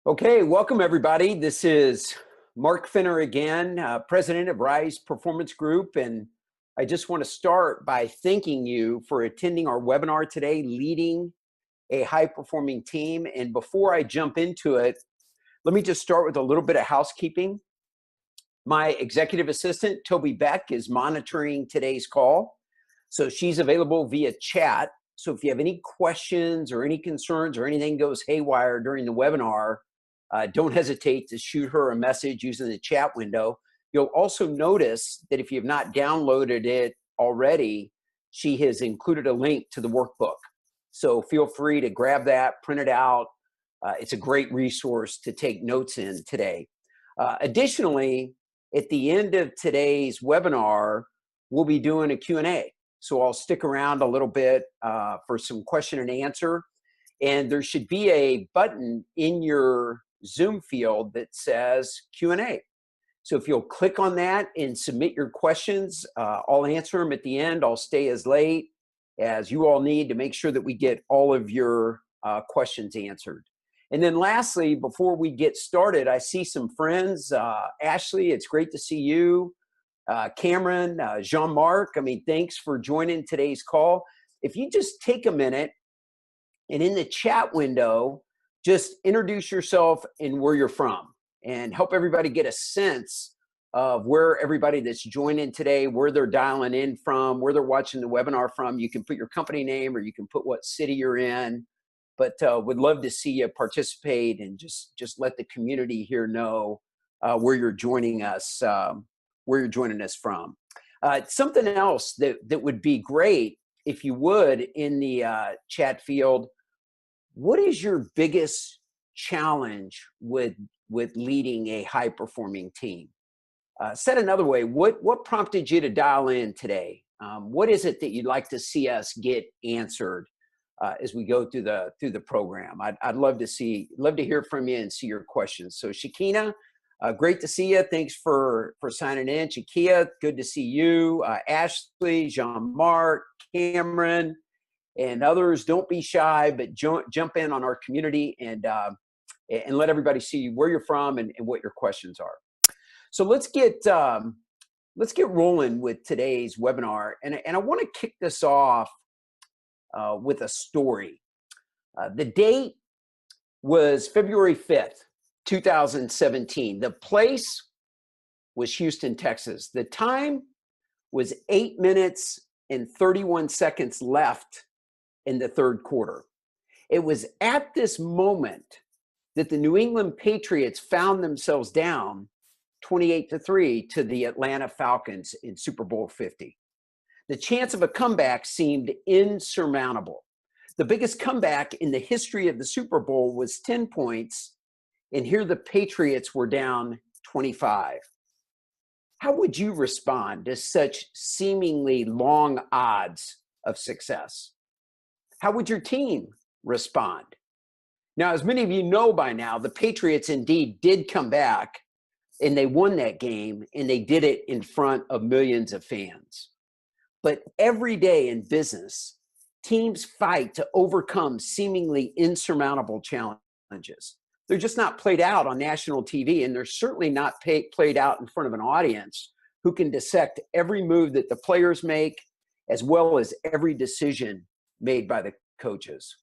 Okay, welcome everybody. This is Mark Fenner again, president of Rise Performance Group. And I just want to start by thanking you for attending our webinar today, Leading a High-Performing Team. And before I jump into it, let me just start with a little bit of housekeeping. My executive assistant, Toby Beck, is monitoring today's call. So she's available via chat. So if you have any questions or any concerns or anything goes haywire during the webinar, don't hesitate to shoot her a message using the chat window. You'll also notice that if you have not downloaded it already, she has included a link to the workbook. So feel free to grab that, print it out. It's a great resource to take notes in today. Additionally, at the end of today's webinar, we'll be doing a Q&A. So I'll stick around a little bit for some question and answer. And there should be a button in your Zoom field that says Q&A. So if you'll click on that and submit your questions, I'll answer them at the end. I'll stay as late as you all need to make sure that we get all of your questions answered. And then lastly, before we get started, I see some friends. Ashley, it's great to see you. Cameron, Jean-Marc, thanks for joining today's call. If you just take a minute and in the chat window, just introduce yourself and where you're from and help everybody get a sense of where everybody that's joining today, where they're dialing in from, where they're watching the webinar from. You can put your company name or you can put what city you're in, but would love to see you participate and just let the community here know where you're joining us, from. Something else that would be great if you would in the chat field. What is your biggest challenge with leading a high-performing team? Said another way, what prompted you to dial in today? What is it that you'd like to see us get answered as we go through the program? I'd love to hear from you and see your questions. So Shakina, great to see you. Thanks for signing in. Shakia, good to see you. Ashley, Jean-Marc, Cameron, and others, don't be shy, but jump in on our community and let everybody see where you're from and what your questions are. So let's get rolling with today's webinar. And I want to kick this off with a story. The date was February 5th, 2017. The place was Houston, Texas. The time was 8 minutes and 31 seconds left in the third quarter. It was at this moment that the New England Patriots found themselves down 28-3 to the Atlanta Falcons in Super Bowl 50. The chance of a comeback seemed insurmountable. The biggest comeback in the history of the Super Bowl was 10 points, and here the Patriots were down 25. How would you respond to such seemingly long odds of success? How would your team respond? Now, as many of you know by now, the Patriots indeed did come back and they won that game, and they did it in front of millions of fans. But every day in business, teams fight to overcome seemingly insurmountable challenges. They're just not played out on national TV, and they're certainly not played out in front of an audience who can dissect every move that the players make, as well as every decision made by the coaches.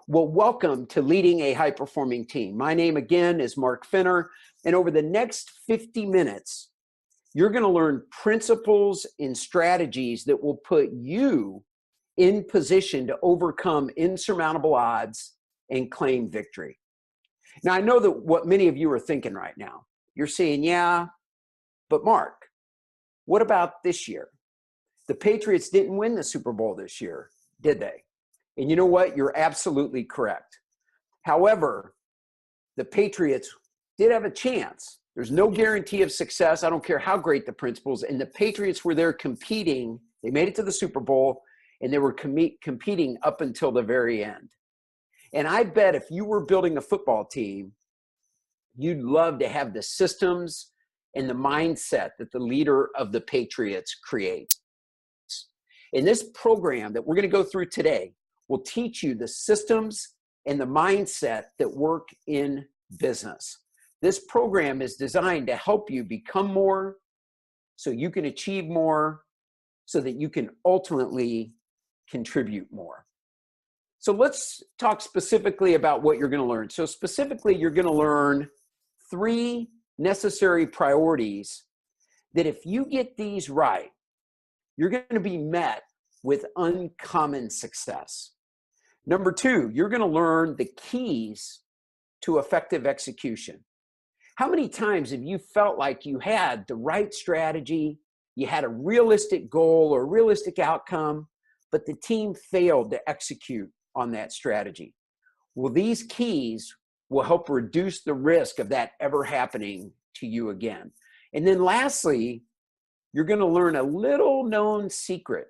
Well, welcome to Leading a High-Performing Team. My name again is Mark Fenner, and over the next 50 minutes, you're going to learn principles and strategies that will put you in position to overcome insurmountable odds and claim victory. Now, I know that what many of you are thinking right now. You're saying, yeah, but Mark, what about this year? The Patriots didn't win the Super Bowl this year, did they? And you know what? You're absolutely correct. However, the Patriots did have a chance. There's no guarantee of success. I don't care how great the principles. And the Patriots were there competing. They made it to the Super Bowl, and they were competing up until the very end. And I bet if you were building a football team, you'd love to have the systems and the mindset that the leader of the Patriots creates. In this program that we're going to go through today, will teach you the systems and the mindset that work in business. This program is designed to help you become more so you can achieve more so that you can ultimately contribute more. So let's talk specifically about what you're going to learn. So specifically, you're going to learn 3 necessary priorities that if you get these right, you're going to be met with uncommon success. Number 2, you're going to learn the keys to effective execution. How many times have you felt like you had the right strategy, you had a realistic goal or realistic outcome, but the team failed to execute on that strategy? Well, these keys will help reduce the risk of that ever happening to you again. And then lastly, you're going to learn a little known secret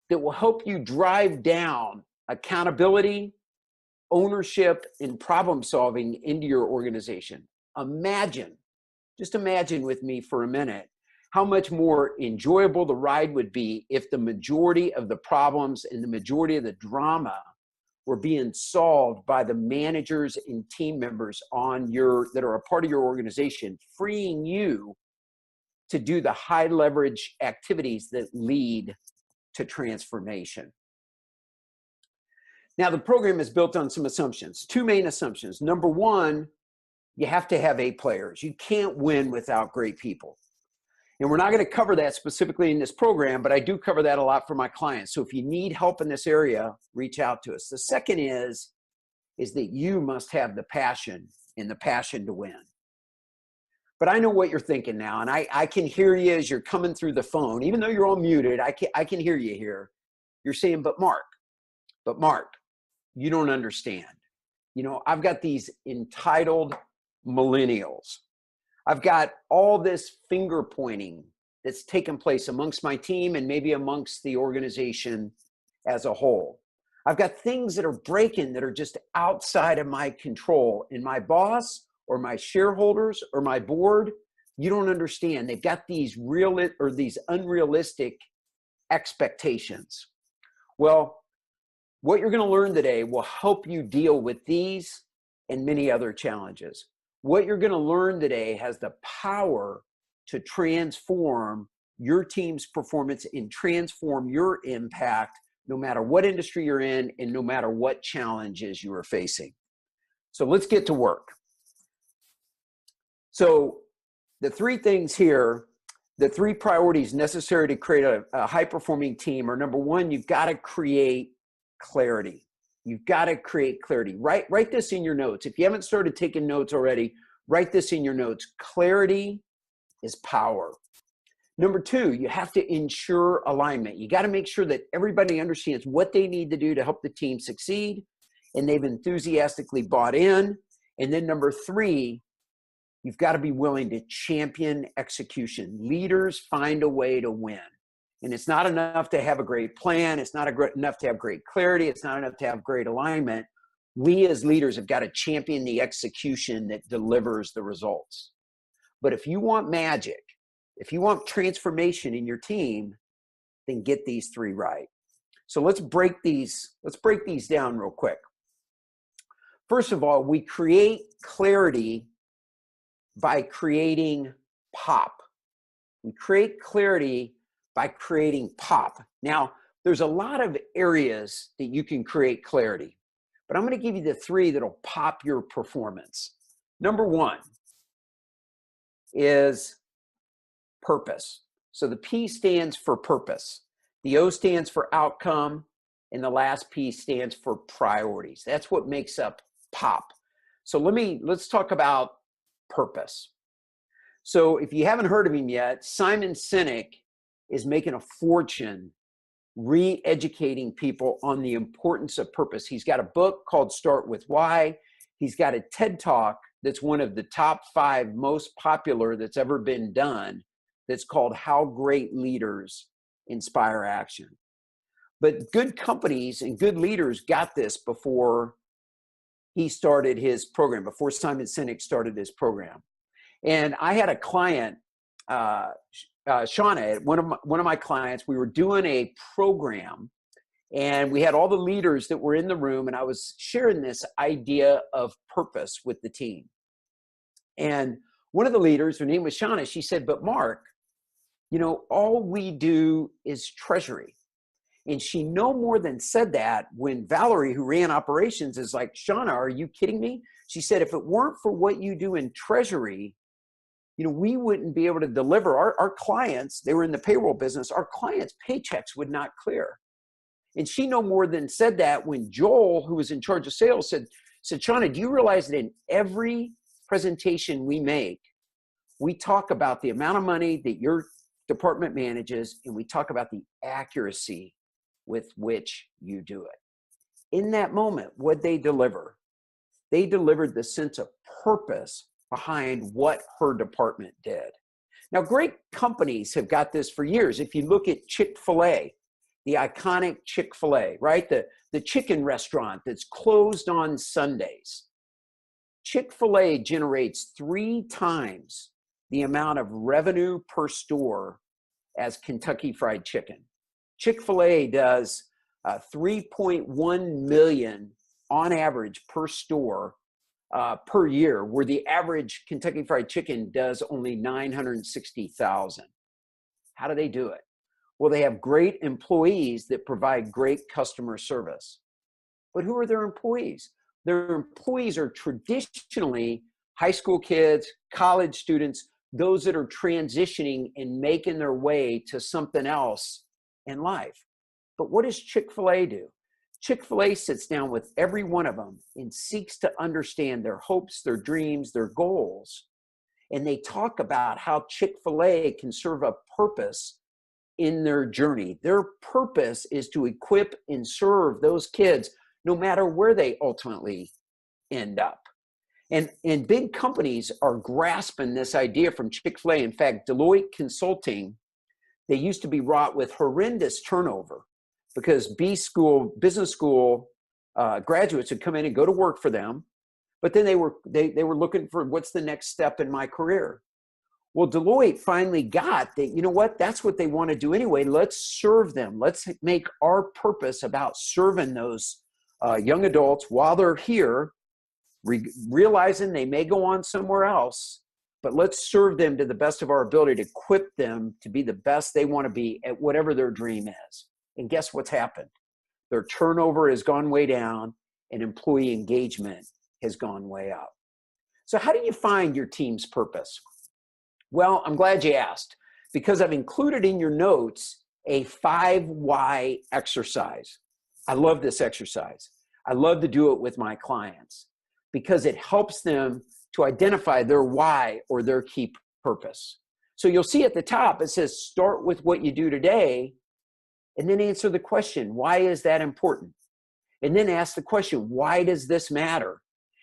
that will help you drive down accountability, ownership, and problem solving into your organization. Just imagine with me for a minute, how much more enjoyable the ride would be if the majority of the problems and the majority of the drama were being solved by the managers and team members that are a part of your organization, freeing you to do the high leverage activities that lead to transformation. Now, the program is built on some assumptions, 2 main assumptions. Number 1, you have to have A players. You can't win without great people. And we're not going to cover that specifically in this program, but I do cover that a lot for my clients. So if you need help in this area, reach out to us. The second is that you must have the passion and the passion to win. But I know what you're thinking now, and I can hear you as you're coming through the phone. Even though you're all muted, I can hear you here. You're saying, but Mark, you don't understand. You know, I've got these entitled millennials. I've got all this finger pointing that's taken place amongst my team and maybe amongst the organization as a whole. I've got things that are breaking that are just outside of my control. And my boss or my shareholders or my board, you don't understand. They've got these unrealistic expectations. Well, what you're going to learn today will help you deal with these and many other challenges. What you're going to learn today has the power to transform your team's performance and transform your impact no matter what industry you're in and no matter what challenges you are facing. So let's get to work. So the 3 things here, the 3 priorities necessary to create a high-performing team are, number 1, you've got to create clarity. You've got to create clarity. Write this in your notes. If you haven't started taking notes already, write this in your notes. Clarity is power. Number 2, you have to ensure alignment. You got to make sure that everybody understands what they need to do to help the team succeed, and they've enthusiastically bought in. And then number 3, you've got to be willing to champion execution. Leaders find a way to win. And it's not enough to have a great plan. It's not enough to have great clarity. It's not enough to have great alignment. We as leaders have got to champion the execution that delivers the results. But if you want magic, if you want transformation in your team, then get these 3 right. So let's break these down real quick. First of all, we create clarity by creating pop. We create clarity by creating pop. Now, there's a lot of areas that you can create clarity, but I'm going to give you the 3 that'll pop your performance. Number 1 is purpose. So the P stands for purpose. The O stands for outcome, and the last P stands for priorities. That's what makes up pop. So let's talk about purpose. So if you haven't heard of him yet, Simon Sinek is making a fortune re-educating people on the importance of purpose. He's got a book called Start With Why. He's got a TED Talk that's one of the top 5 most popular that's ever been done, that's called How Great Leaders Inspire Action. But good companies and good leaders got this before he started his program, before Simon Sinek started his program. And I had a client, Shauna, one of my clients, we were doing a program, And we had all the leaders that were in the room, and I was sharing this idea of purpose with the team. And one of the leaders, her name was Shauna, she said, but Mark, all we do is treasury. And she no more than said that when Valerie, who ran operations, is like, Shauna, are you kidding me? She said, if it weren't for what you do in treasury, we wouldn't be able to deliver. Our clients, they were in the payroll business, our clients' paychecks would not clear. And she no more than said that when Joel, who was in charge of sales, said, Shauna, do you realize that in every presentation we make, we talk about the amount of money that your department manages, and we talk about the accuracy with which you do it. In that moment, what they deliver? They delivered the sense of purpose behind what her department did. Now, great companies have got this for years. If you look at Chick-fil-A, the iconic Chick-fil-A, right? The chicken restaurant that's closed on Sundays. Chick-fil-A generates 3 times the amount of revenue per store as Kentucky Fried Chicken. Chick-fil-A does 3.1 million on average per store per year, where the average Kentucky Fried Chicken does only 960,000. How do they do it? Well, they have great employees that provide great customer service. But who are their employees? Their employees are traditionally high school kids, college students, those that are transitioning and making their way to something else in life. But what does Chick-fil-A do? Chick-fil-A sits down with every one of them and seeks to understand their hopes, their dreams, their goals. And they talk about how Chick-fil-A can serve a purpose in their journey. Their purpose is to equip and serve those kids no matter where they ultimately end up. And big companies are grasping this idea from Chick-fil-A. In fact, Deloitte Consulting, they used to be wrought with horrendous turnover because business school graduates would come in and go to work for them, but then they were looking for what's the next step in my career. Well, Deloitte finally got that, you know what, that's what they want to do anyway. Let's serve them. Let's make our purpose about serving those young adults while they're here, realizing they may go on somewhere else, but let's serve them to the best of our ability to equip them to be the best they want to be at whatever their dream is. And guess what's happened? Their turnover has gone way down and employee engagement has gone way up. So how do you find your team's purpose? Well, I'm glad you asked, because I've included in your notes a 5 why exercise. I love this exercise. I love to do it with my clients because it helps them to identify their why or their key purpose. So you'll see at the top, it says, start with what you do today, and then answer the question, why is that important? And then ask the question, why does this matter?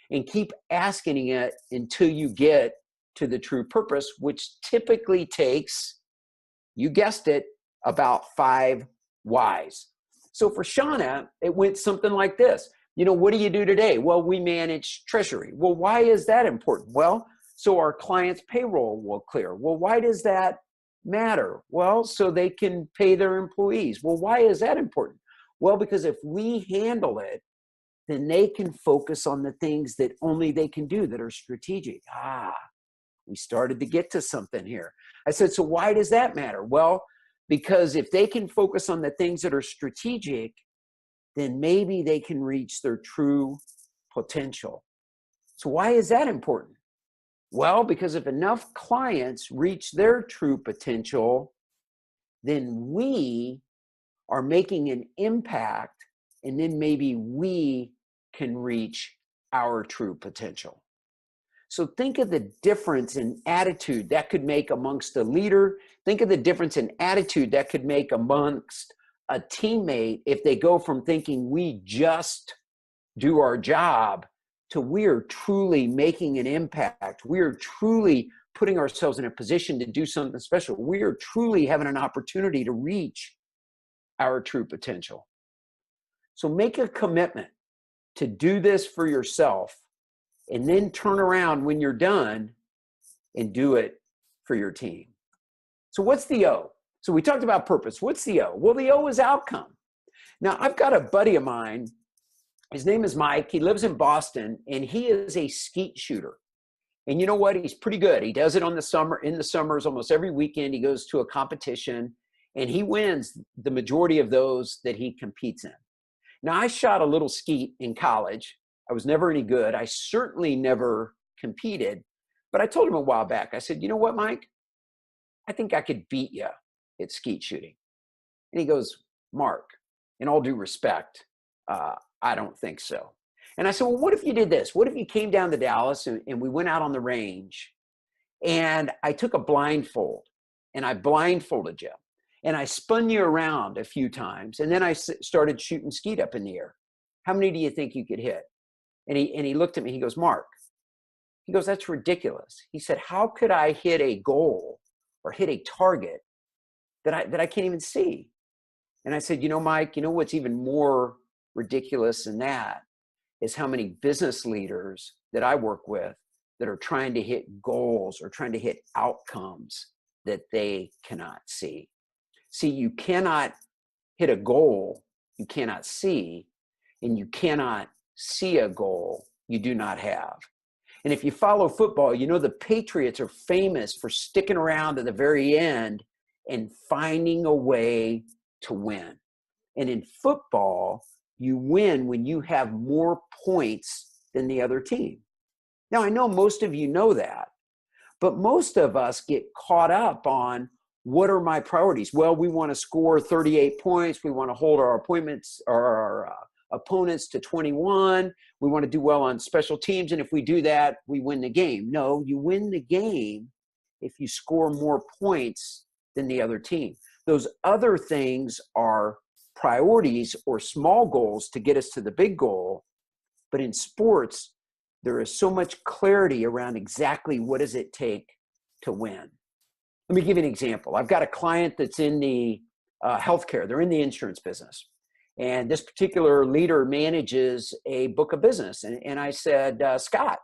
And keep asking it until you get to the true purpose, which typically takes, you guessed it, about 5 whys. So for Shauna, it went something like this. What do you do today? Well, we manage treasury. Well, why is that important? Well, so our clients' payroll will clear. Well, why does that matter? Well, so they can pay their employees. Well, why is that important? Well, because if we handle it, then they can focus on the things that only they can do that are strategic. We started to get to something here. I said, so why does that matter? Well, because if they can focus on the things that are strategic, then maybe they can reach their true potential. So why is that important? Well, because if enough clients reach their true potential, then we are making an impact, and then maybe we can reach our true potential. So think of the difference in attitude that could make amongst a leader. Think of the difference in attitude that could make amongst a teammate if they go from thinking we just do our job to we are truly making an impact. We are truly putting ourselves in a position to do something special. We are truly having an opportunity to reach our true potential. So make a commitment to do this for yourself, and then turn around when you're done and do it for your team. So what's the O? So we talked about purpose. What's the O? Well, the O is outcome. Now, I've got a buddy of mine. His name is Mike. He lives in Boston, and he is a skeet shooter. And you know what? He's pretty good. He does it in the summers, almost every weekend. He goes to a competition, and he wins the majority of those that he competes in. Now, I shot a little skeet in college. I was never any good. I certainly never competed. But I told him a while back, I said, you know what, Mike? I think I could beat you at skeet shooting. And he goes, Mark, in all due respect, I don't think so. And I said, well, what if you did this? What if you came down to Dallas and we went out on the range and I took a blindfold and I blindfolded you and I spun you around a few times and then I started shooting skeet up in the air. How many do you think you could hit? And he looked at me, he goes, Mark, he goes, that's ridiculous. He said, how could I hit a goal or hit a target that I can't even see? And I said, you know, Mike, you know what's even more ridiculous than that is how many business leaders that I work with that are trying to hit goals or trying to hit outcomes that they cannot see. See, you cannot hit a goal you cannot see, and you cannot see a goal you do not have. And if you follow football, you know the Patriots are famous for sticking around at the very end and finding a way to win. And in football, you win when you have more points than the other team. Now, I know most of you know that, but most of us get caught up on what are my priorities? Well, we want to score 38 points. We want to hold our opponents to 21. We want to do well on special teams. And if we do that, we win the game. No, you win the game if you score more points than the other team. Those other things are priorities or small goals to get us to the big goal. But in sports, there is so much clarity around exactly what does it take to win. Let me give you an example. I've got a client that's in the healthcare. They're in the insurance business. And this particular leader manages a book of business. And I said, Scott,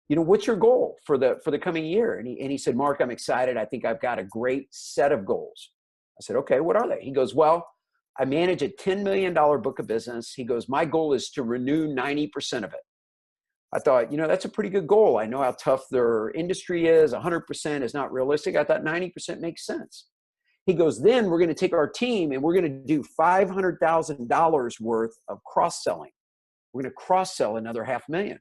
you know, what's your goal for the coming year? And he said, Mark, I'm excited. I think I've got a great set of goals. I said, okay, what are they? He goes, well, I manage a $10 million book of business. He goes, my goal is to renew 90% of it. I thought, you know, that's a pretty good goal. I know how tough their industry is. 100% is not realistic. I thought 90% makes sense. He goes, then we're going to take our team and we're going to do $500,000 worth of cross-selling. We're going to cross-sell another $500,000.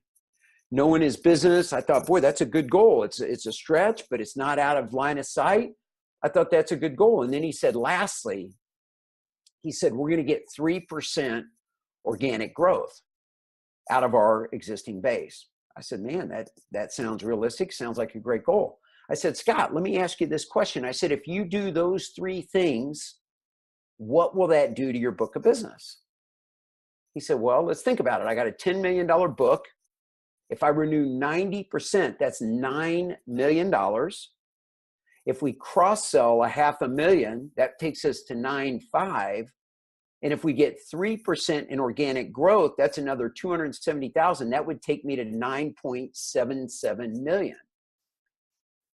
Knowing his business, I thought, boy, that's a good goal. It's a stretch, but it's not out of line of sight. I thought that's a good goal. And then he said, lastly, he said, we're going to get 3% organic growth out of our existing base. I said, man, that sounds realistic. Sounds like a great goal. I said, Scott, let me ask you this question. I said, if you do those three things, what will that do to your book of business? He said, well, let's think about it. I got a $10 million book. If I renew 90%, that's $9 million. If we cross-sell $500,000, that takes us to 9.5. And if we get 3% in organic growth, that's another 270,000. That would take me to 9.77 million.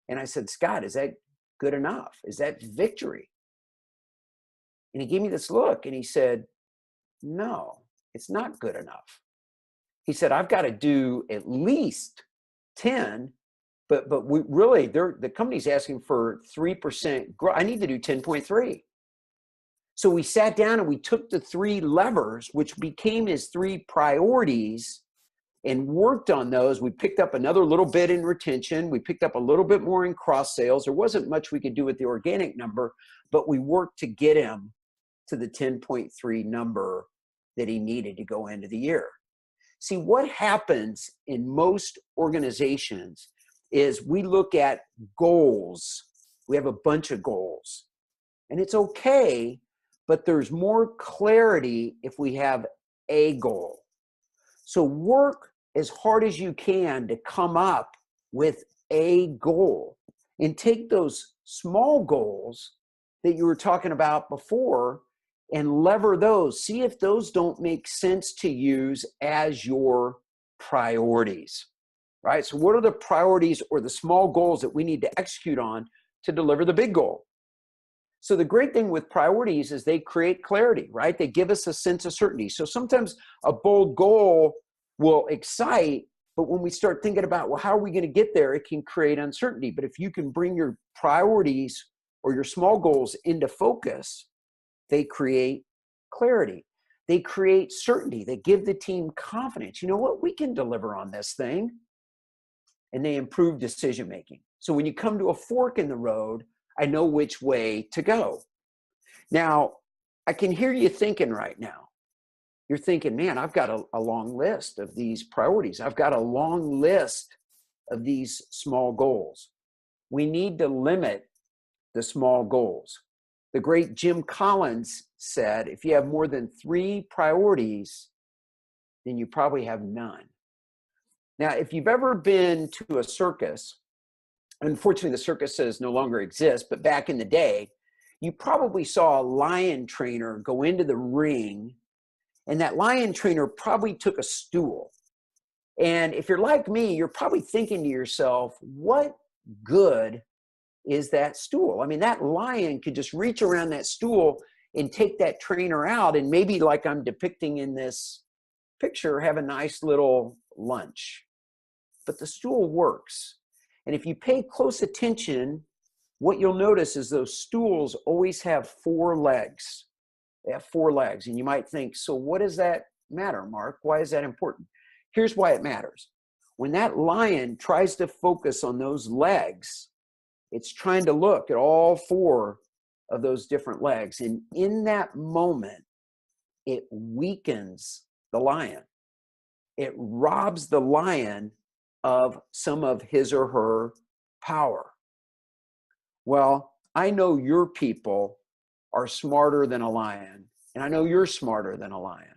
And I said, Scott, is that good enough? Is that victory? And he gave me this look and he said, no, it's not good enough. He said, I've got to do at least 10, but we really, the company's asking for 3% growth. I need to do 10.3. So we sat down and we took the three levers, which became his three priorities, and worked on those. We picked up another little bit in retention. We picked up a little bit more in cross sales. There wasn't much we could do with the organic number, but we worked to get him to the 10.3 number that he needed to go into the year. See, what happens in most organizations is we look at goals. We have a bunch of goals, and it's okay, but there's more clarity if we have a goal. So work as hard as you can to come up with a goal and take those small goals that you were talking about before and lever those. See if those don't make sense to use as your priorities, right? So what are the priorities or the small goals that we need to execute on to deliver the big goal? So the great thing with priorities is they create clarity, right? They give us a sense of certainty. So sometimes a bold goal will excite, but when we start thinking about, well, how are we going to get there? It can create uncertainty. But if you can bring your priorities or your small goals into focus, they create clarity. They create certainty. They give the team confidence. You know what? We can deliver on this thing. And they improve decision making. So when you come to a fork in the road, I know which way to go. Now, I can hear you thinking right now. You're thinking, man, I've got a long list of these priorities. I've got a long list of these small goals. We need to limit the small goals. The great Jim Collins said, if you have more than 3 priorities, then you probably have none. Now, if you've ever been to a circus, unfortunately, the circuses no longer exist, but back in the day, you probably saw a lion trainer go into the ring, and that lion trainer probably took a stool. And if you're like me, you're probably thinking to yourself, what good is that stool? I mean, that lion could just reach around that stool and take that trainer out, and maybe, like I'm depicting in this picture, have a nice little lunch. But the stool works. And if you pay close attention, what you'll notice is those stools always have 4 legs. They have 4 legs. And you might think, so what does that matter, Mark? Why is that important? Here's why it matters. When that lion tries to focus on those legs, it's trying to look at all 4 of those different legs. And in that moment, it weakens the lion. It robs the lion of some of his or her power. Well, I know your people are smarter than a lion, and I know you're smarter than a lion.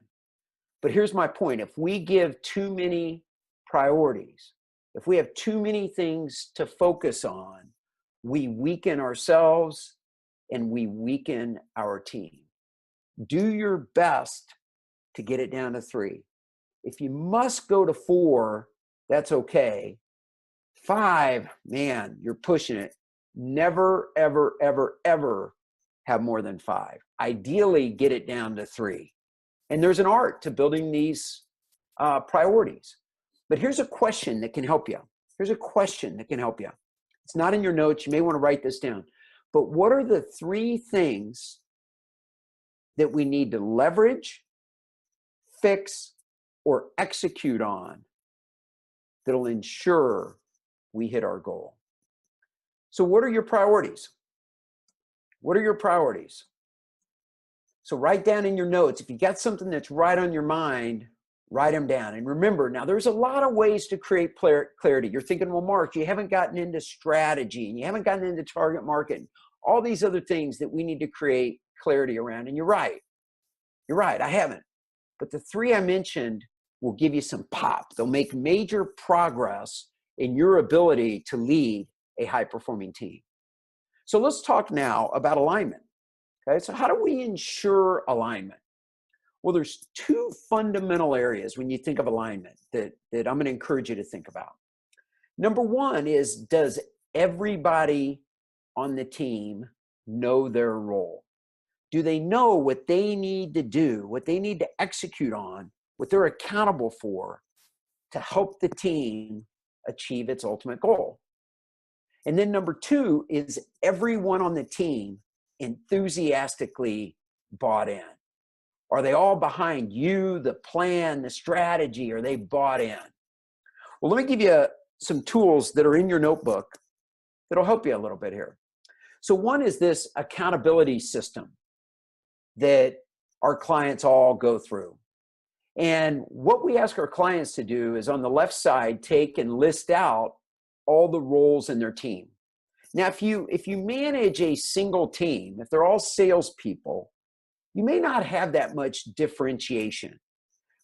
But here's my point. If we give too many priorities, if we have too many things to focus on, we weaken ourselves and we weaken our team. Do your best to get it down to 3. If you must go to 4, that's okay. 5, man, you're pushing it. Never, ever, ever, ever have more than 5. Ideally, get it down to 3. And there's an art to building these priorities. But here's a question that can help you. Here's a question that can help you. It's not in your notes. You may want to write this down. But what are the 3 things that we need to leverage, fix, or execute on that'll ensure we hit our goal? So what are your priorities? What are your priorities? So write down in your notes. If you got something that's right on your mind, write them down. And remember, now there's a lot of ways to create clarity. You're thinking, well, Mark, you haven't gotten into strategy and you haven't gotten into target market, all these other things that we need to create clarity around. And you're right. You're right. I haven't. But the 3 I mentioned will give you some pop. They'll make major progress in your ability to lead a high-performing team. So let's talk now about alignment. Okay, so how do we ensure alignment? Well, there's 2 fundamental areas when you think of alignment that I'm going to encourage you to think about. Number 1 is, does everybody on the team know their role? Do they know what they need to do, what they need to execute on, what they're accountable for to help the team achieve its ultimate goal? And then number 2 is, everyone on the team enthusiastically bought in? Are they all behind you, the plan, the strategy? Are they bought in? Well, let me give you some tools that are in your notebook that'll help you a little bit here. So one is this accountability system that our clients all go through. And what we ask our clients to do is, on the left side, take and list out all the roles in their team. Now, if you manage a single team, if they're all salespeople, you may not have that much differentiation.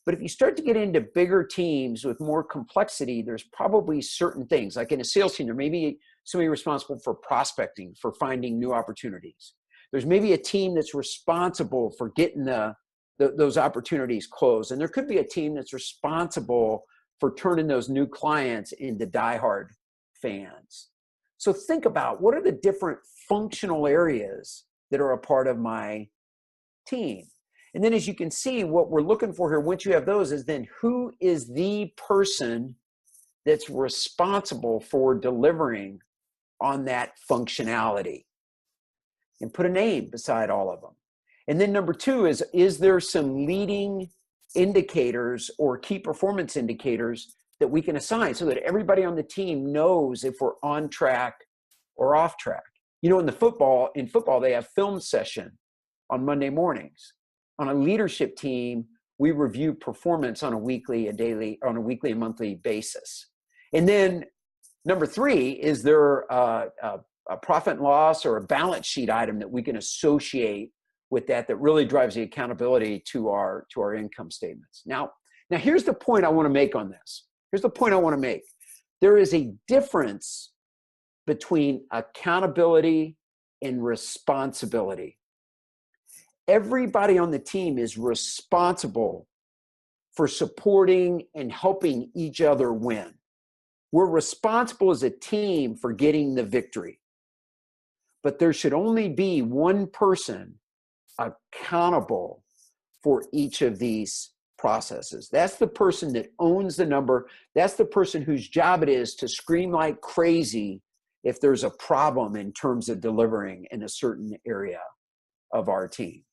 But if you start to get into bigger teams with more complexity, there's probably certain things. Like in a sales team, there may be somebody responsible for prospecting, for finding new opportunities. There's maybe a team that's responsible for getting those opportunities closed. And there could be a team that's responsible for turning those new clients into diehard fans. So think about, what are the different functional areas that are a part of my team. And then as you can see, what we're looking for here, once you have those, is then who is the person that's responsible for delivering on that functionality, and put a name beside all of them. And then number two is there some leading indicators or key performance indicators that we can assign so that everybody on the team knows if we're on track or off track. You know, in football, they have film session on Monday mornings. On a leadership team, we review performance on a weekly and monthly basis. And then number three, is there a profit and loss or a balance sheet item that we can associate with that really drives the accountability to our income statements. Now here's the point I want to make on this. There is a difference between accountability and responsibility. Everybody on the team is responsible for supporting and helping each other win. We're responsible as a team for getting the victory. But there should only be one person accountable for each of these processes. That's the person that owns the number. That's the person whose job it is to scream like crazy if there's a problem in terms of delivering in a certain area of our team.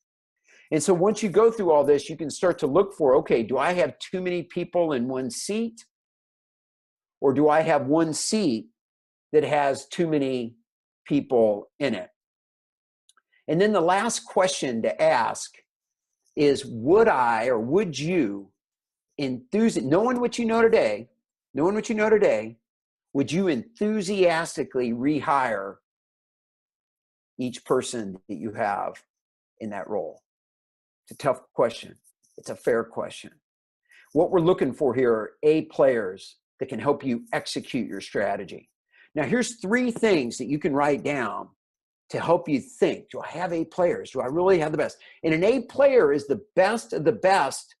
And so once you go through all this, you can start to look for, okay, do I have too many people in one seat? Or do I have one seat that has too many people in it? And then the last question to ask is, would I or would you knowing what you know today, would you enthusiastically rehire each person that you have in that role? It's a tough question. It's a fair question. What we're looking for here are A players that can help you execute your strategy. Now, here's three things that you can write down to help you think. Do I have A players? Do I really have the best? And an A player is the best of the best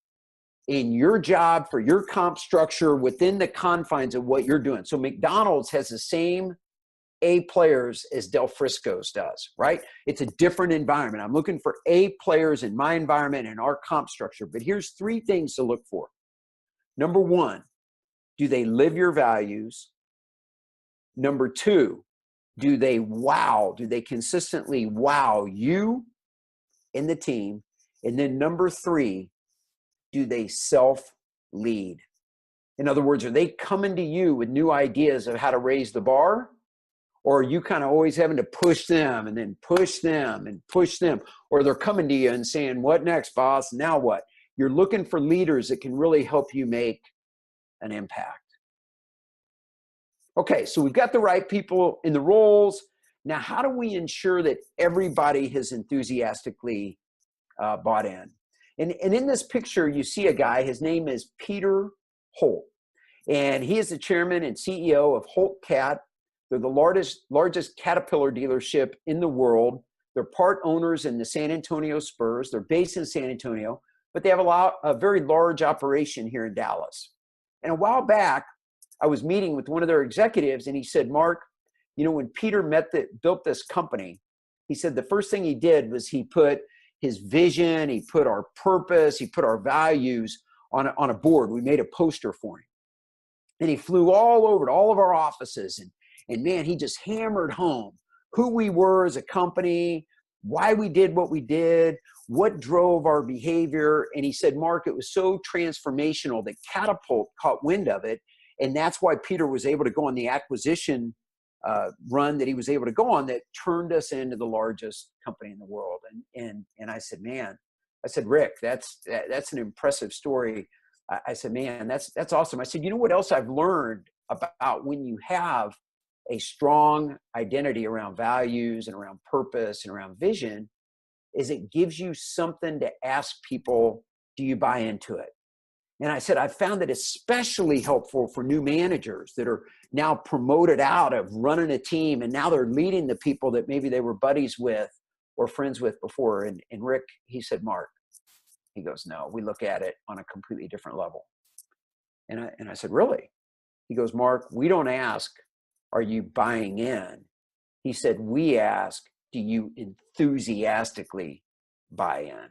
in your job for your comp structure within the confines of what you're doing. So McDonald's has the same A players as Del Frisco's does, right? It's a different environment. I'm looking for A players in my environment and our comp structure. But here's three things to look for. Number one, do they live your values? Number two, do they consistently wow you and the team? And then number three, do they self-lead? In other words, are they coming to you with new ideas of how to raise the bar? Or are you kind of always having to push them and then push them and push them? Or they're coming to you and saying, what next, boss? Now what? You're looking for leaders that can really help you make an impact. Okay, so we've got the right people in the roles. Now, how do we ensure that everybody has enthusiastically bought in? And in this picture, you see a guy, his name is Peter Holt. And he is the chairman and CEO of Holt Cat. They're the largest Caterpillar dealership in the world. They're part owners in the San Antonio Spurs. They're based in San Antonio, but they have a very large operation here in Dallas. And a while back, I was meeting with one of their executives, and he said, Mark, you know, when Peter built this company, he said the first thing he did was he put his vision, he put our purpose, he put our values on a board. We made a poster for him. And he flew all over to all of our offices, and man, he just hammered home who we were as a company, why we did what we did, what drove our behavior. And he said, Mark, it was so transformational that Catapult caught wind of it. And that's why Peter was able to go on the acquisition run that he was able to go on that turned us into the largest company in the world. And I said, Rick, that's an impressive story. I said, man, that's awesome. I said, you know what else I've learned about when you have a strong identity around values and around purpose and around vision is it gives you something to ask people, do you buy into it? And I said, I found it especially helpful for new managers that are now promoted out of running a team, and now they're leading the people that maybe they were buddies with or friends with before. And Rick, he said, Mark, he goes, no, we look at it on a completely different level. And I said, really? He goes, Mark, we don't ask, are you buying in? He said, we ask, do you enthusiastically buy in?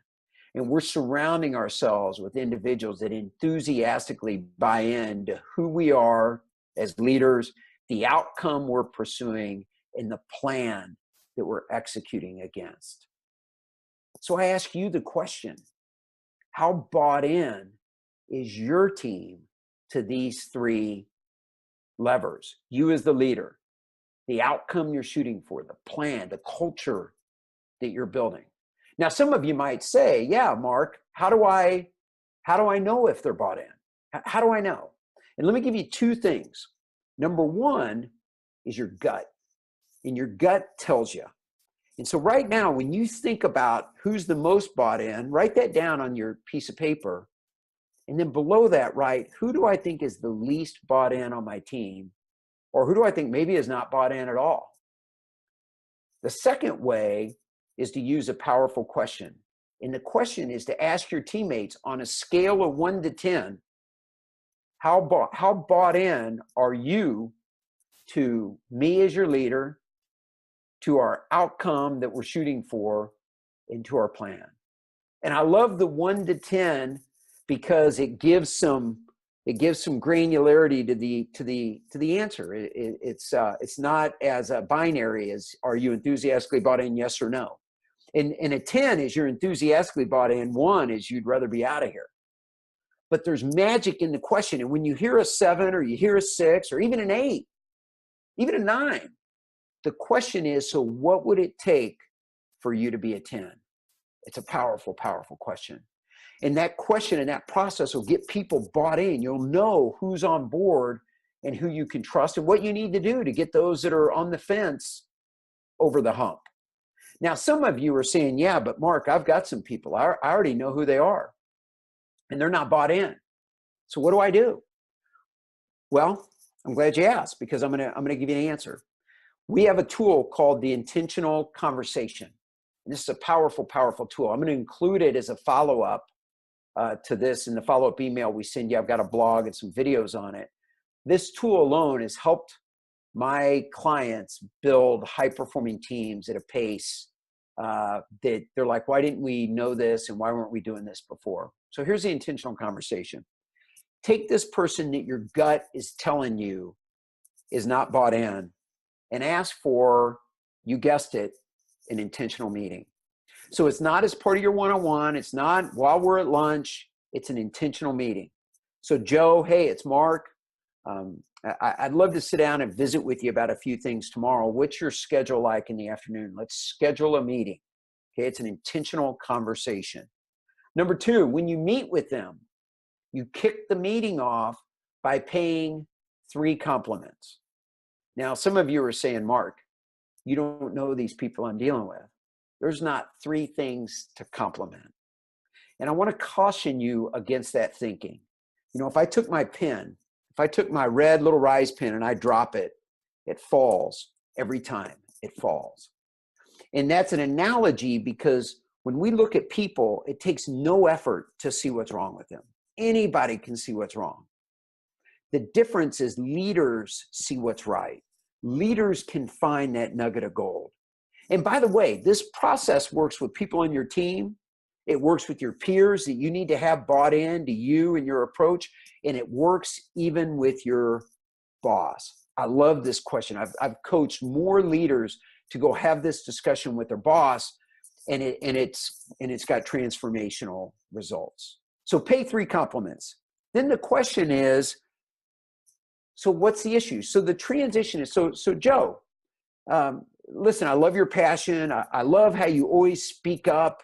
And we're surrounding ourselves with individuals that enthusiastically buy into who we are as leaders, the outcome we're pursuing, and the plan that we're executing against. So I ask you the question, how bought in is your team to these three levers? You as the leader, the outcome you're shooting for, the plan, the culture that you're building. Now, some of you might say, yeah, Mark, how do I know if they're bought in? How do I know? And let me give you two things. Number one is your gut, and your gut tells you. And so right now, when you think about who's the most bought in, write that down on your piece of paper. And then below that, write, who do I think is the least bought in on my team? Or who do I think maybe is not bought in at all? The second way is to use a powerful question. And the question is to ask your teammates on a scale of 1 to 10, how bought in are you to me as your leader, to our outcome that we're shooting for, and to our plan? And I love the 1 to 10 because it gives some granularity to the answer. It's not as a binary as are you enthusiastically bought in, yes or no. And a 10 is you're enthusiastically bought in, 1 is you'd rather be out of here. But there's magic in the question. And when you hear a 7 or you hear a 6 or even an 8, even a 9, the question is, so what would it take for you to be a 10? It's a powerful, powerful question. And that question and that process will get people bought in. You'll know who's on board and who you can trust and what you need to do to get those that are on the fence over the hump. Now, some of you are saying, yeah, but Mark, I've got some people. I already know who they are, and they're not bought in. So what do I do? Well, I'm glad you asked, because I'm gonna give you an answer. We have a tool called the intentional conversation. And this is a powerful, powerful tool. I'm going to include it as a follow-up to this in the follow-up email we send you. I've got a blog and some videos on it. This tool alone has helped my clients build high-performing teams at a pace that they're like, why didn't we know this and why weren't we doing this before? So here's the intentional conversation. Take this person that your gut is telling you is not bought in and ask for, you guessed it, an intentional meeting. So it's not as part of your one-on-one. It's not while we're at lunch. It's an intentional meeting. So Joe, hey, it's Mark. I'd love to sit down and visit with you about a few things tomorrow. What's your schedule like in the afternoon? Let's schedule a meeting. Okay, it's an intentional conversation. Number 2, when you meet with them, you kick the meeting off by paying 3 compliments. Now, some of you are saying, Mark, you don't know these people I'm dealing with. There's not 3 things to compliment. And I want to caution you against that thinking. You know, if I took my pen, if I took my red little Rise pen and I drop it, it falls every time it falls. And that's an analogy because when we look at people, it takes no effort to see what's wrong with them. Anybody can see what's wrong. The difference is leaders see what's right. Leaders can find that nugget of gold. And by the way, this process works with people on your team. It works with your peers that you need to have bought in to you and your approach. And it works even with your boss. I love this question. I've coached more leaders to go have this discussion with their boss, and it's got transformational results. So pay 3 compliments. Then the question is, so what's the issue? So the transition is, so Joe, listen, I love your passion. I love how you always speak up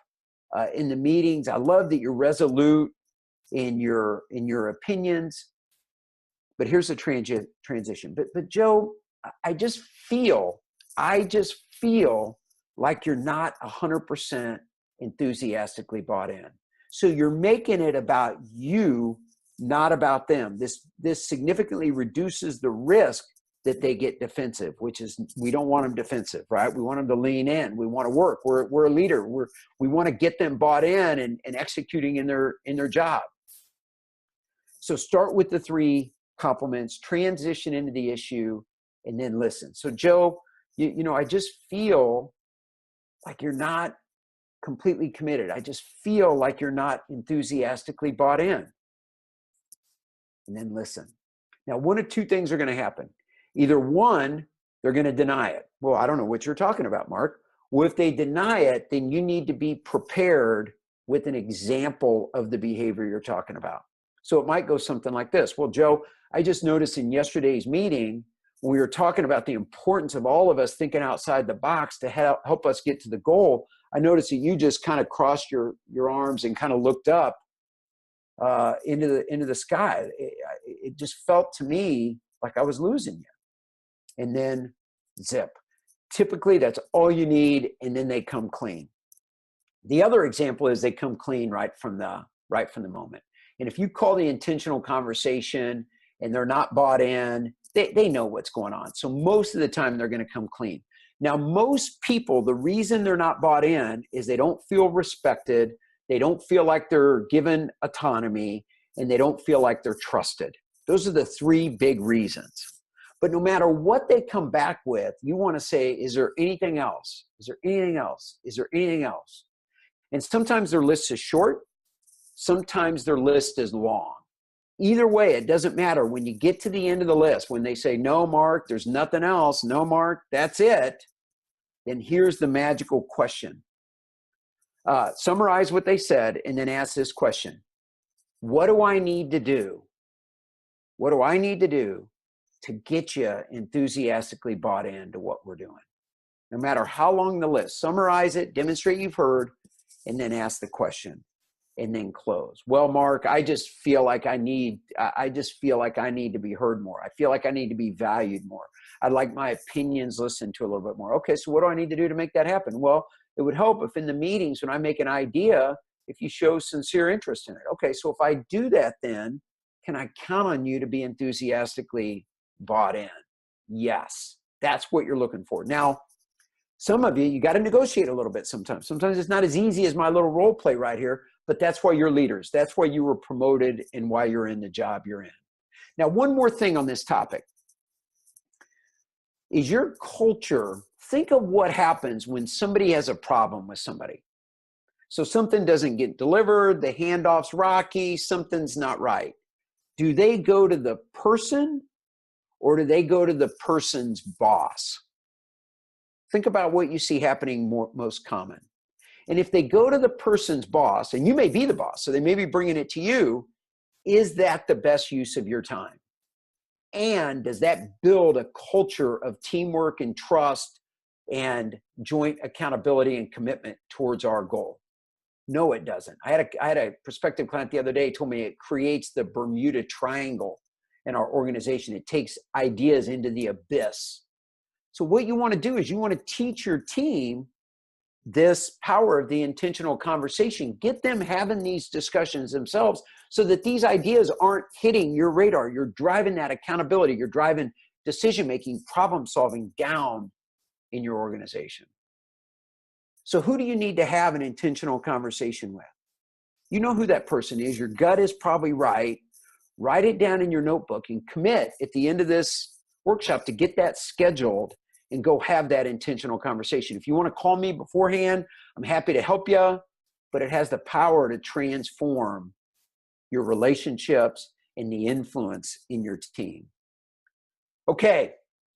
in the meetings. I love that you're resolute in your opinions. But here's the transition. But Joe, I just feel like you're not 100% enthusiastically bought in. So you're making it about you, not about them. This significantly reduces the risk that they get defensive, which is, we don't want them defensive, right? We want them to lean in. We want to work. We're a leader. We want to get them bought in and executing in their job. So start with the 3 compliments, transition into the issue, and then listen. So Joe, you know, I just feel like you're not completely committed. I just feel like you're not enthusiastically bought in. And then listen. Now, one of two things are going to happen. Either one, they're going to deny it. Well, I don't know what you're talking about, Mark. Well, if they deny it, then you need to be prepared with an example of the behavior you're talking about. So it might go something like this. Well, Joe, I just noticed in yesterday's meeting, when we were talking about the importance of all of us thinking outside the box to help us get to the goal, I noticed that you just kind of crossed your arms and kind of looked up into the sky. It just felt to me like I was losing you. And then zip. Typically, that's all you need, and then they come clean. The other example is they come clean right from the moment. And if you call the intentional conversation and they're not bought in, they know what's going on. So most of the time, they're going to come clean. Now, most people, the reason they're not bought in is they don't feel respected, they don't feel like they're given autonomy, and they don't feel like they're trusted. Those are the three big reasons. But no matter what they come back with, you want to say, is there anything else? Is there anything else? Is there anything else? And sometimes their list is short. Sometimes their list is long. Either way, it doesn't matter. When you get to the end of the list, when they say, no, Mark, there's nothing else. No, Mark, that's it. Then here's the magical question. Summarize what they said and then ask this question. What do I need to do? What do I need to do to get you enthusiastically bought into what we're doing? No matter how long the list, summarize it, demonstrate you've heard, and then ask the question and then close. Well, Mark, I just feel like I need to be heard more. I feel like I need to be valued more. I'd like my opinions listened to a little bit more. Okay, so what do I need to do to make that happen? Well, it would help if in the meetings when I make an idea, if you show sincere interest in it. Okay, so if I do that, then can I count on you to be enthusiastically bought in? Yes, that's what you're looking for. Now, some of you got to negotiate a little bit sometimes. Sometimes it's not as easy as my little role play right here, but that's why you're leaders. That's why you were promoted and why you're in the job you're in. Now, one more thing on this topic is your culture. Think of what happens when somebody has a problem with somebody. So something doesn't get delivered, the handoff's rocky, something's not right. Do they go to the person or do they go to the person's boss? Think about what you see happening most common. And if they go to the person's boss, and you may be the boss, so they may be bringing it to you, is that the best use of your time? And does that build a culture of teamwork and trust and joint accountability and commitment towards our goal? No, it doesn't. I had a prospective client the other day told me it creates the Bermuda Triangle in our organization. It takes ideas into the abyss. So what you want to do is you want to teach your team this power of the intentional conversation. Get them having these discussions themselves so that these ideas aren't hitting your radar. You're driving that accountability. You're driving decision-making, problem-solving down in your organization. So who do you need to have an intentional conversation with? You know who that person is. Your gut is probably right. Write it down in your notebook and commit at the end of this workshop to get that scheduled and go have that intentional conversation. If you want to call me beforehand, I'm happy to help you, but it has the power to transform your relationships and the influence in your team. Okay,